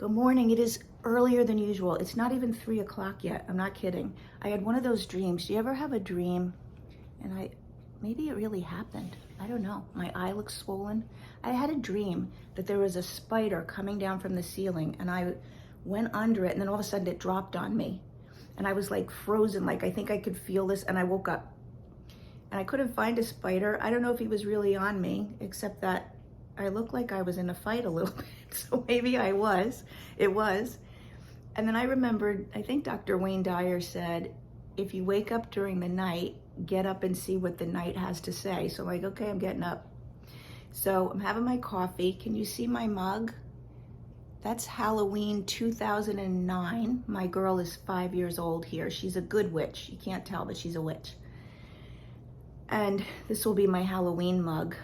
Good morning. It is earlier than usual. It's not even 3 o'clock yet. I'm not kidding. I had one of those dreams. Do you ever have a dream and maybe it really happened? I don't know. My eye looks swollen. I had a dream that there was a spider coming down from the ceiling and I went under it and then all of a sudden it dropped on me. And I was like frozen, like I think I could feel this, and I woke up. And I couldn't find a spider. I don't know if he was really on me, except that I looked like I was in a fight a little bit. So maybe I was. It was. And then I remembered, I think Dr. Wayne Dyer said, if you wake up during the night, get up and see what the night has to say. So I'm like, okay, I'm getting up. So I'm having my coffee. Can you see my mug? That's Halloween 2009. My girl is 5 years old here. She's a good witch. You can't tell, but she's a witch. And this will be my Halloween mug.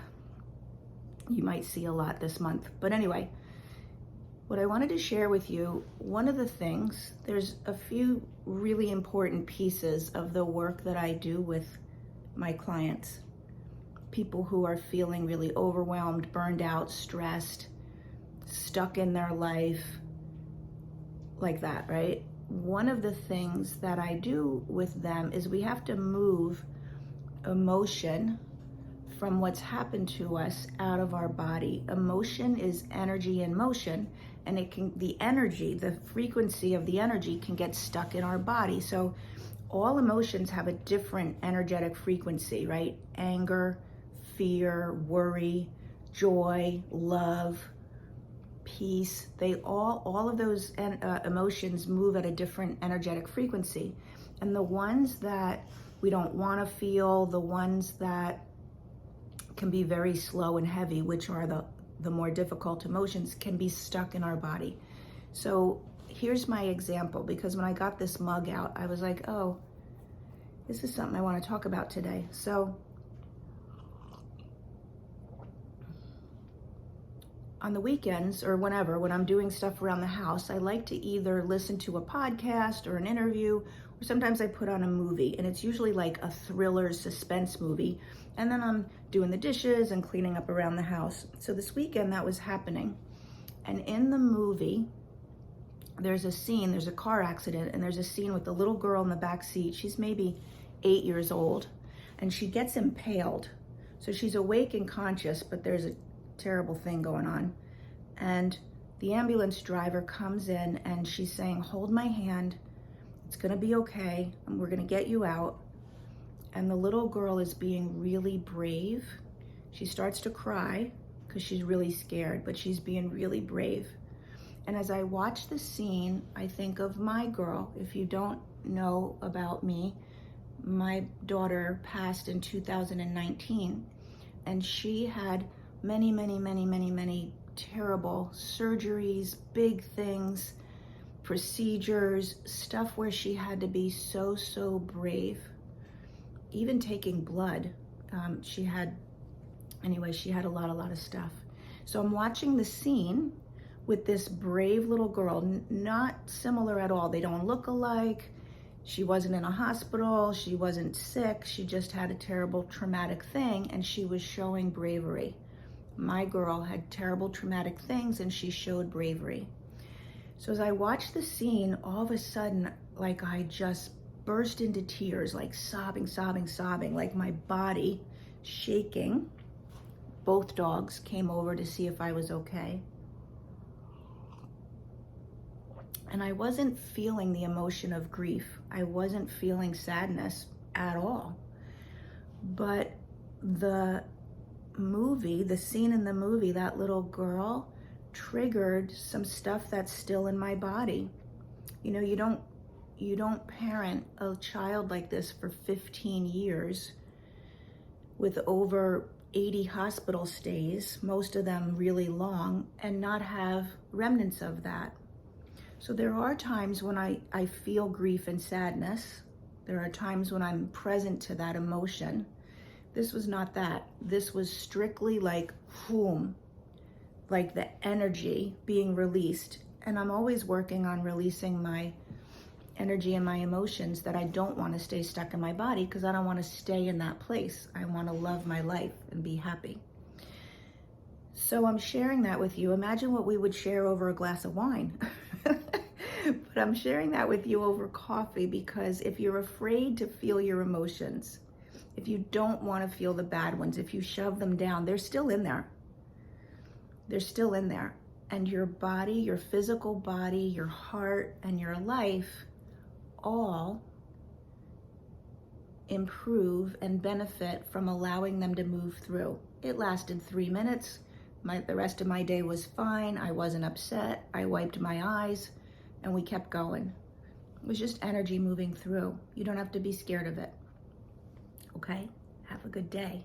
You might see a lot this month. But anyway, what I wanted to share with you, one of the things, there's a few really important pieces of the work that I do with my clients. People who are feeling really overwhelmed, burned out, stressed, stuck in their life, like that, right? One of the things that I do with them is we have to move emotion from what's happened to us out of our body. Emotion is energy in motion, and the frequency of the energy can get stuck in our body. So all emotions have a different energetic frequency, right? Anger, fear, worry, joy, love, peace, all of those emotions move at a different energetic frequency. And the ones that we don't want to feel, the ones that can be very slow and heavy, which are the more difficult emotions, can be stuck in our body. So here's my example, because when I got this mug out, I was like, oh, this is something I want to talk about today. So on the weekends or whenever, when I'm doing stuff around the house, I like to either listen to a podcast or an interview, or sometimes I put on a movie, and it's usually like a thriller suspense movie. And then I'm doing the dishes and cleaning up around the house. So this weekend that was happening. And in the movie, there's a car accident, and there's a scene with the little girl in the back seat. She's maybe 8 years old, and she gets impaled. So she's awake and conscious, but there's a terrible thing going on. And the ambulance driver comes in and she's saying, hold my hand, it's gonna be okay, and we're gonna get you out. And the little girl is being really brave. She starts to cry because she's really scared, but she's being really brave. And as I watch the scene, I think of my girl. If you don't know about me, my daughter passed in 2019, and she had many terrible surgeries, big things, procedures, stuff where she had to be so brave. Even taking blood, she had a lot of stuff. So I'm watching the scene with this brave little girl, not similar at all. They don't look alike. She wasn't in a hospital, she wasn't sick, she just had a terrible traumatic thing, and she was showing bravery. My girl had terrible traumatic things, and she showed bravery. So as I watched the scene, all of a sudden, like I just burst into tears, like sobbing, like my body shaking. Both dogs came over to see if I was okay. And I wasn't feeling the emotion of grief. I wasn't feeling sadness at all. But the scene in the movie, that little girl triggered some stuff that's still in my body. You know, you don't parent a child like this for 15 years with over 80 hospital stays, most of them really long, and not have remnants of that. So there are times when I feel grief and sadness. There are times when I'm present to that emotion. This was not that. This was strictly like, boom, like the energy being released. And I'm always working on releasing my energy and my emotions that I don't want to stay stuck in my body, because I don't want to stay in that place. I want to love my life and be happy. So I'm sharing that with you. Imagine what we would share over a glass of wine. But I'm sharing that with you over coffee because if you're afraid to feel your emotions, if you don't want to feel the bad ones, if you shove them down, they're still in there. They're still in there. And your body, your physical body, your heart, and your life all improve and benefit from allowing them to move through. It lasted 3 minutes. The rest of my day was fine. I wasn't upset. I wiped my eyes and we kept going. It was just energy moving through. You don't have to be scared of it. Okay? Have a good day.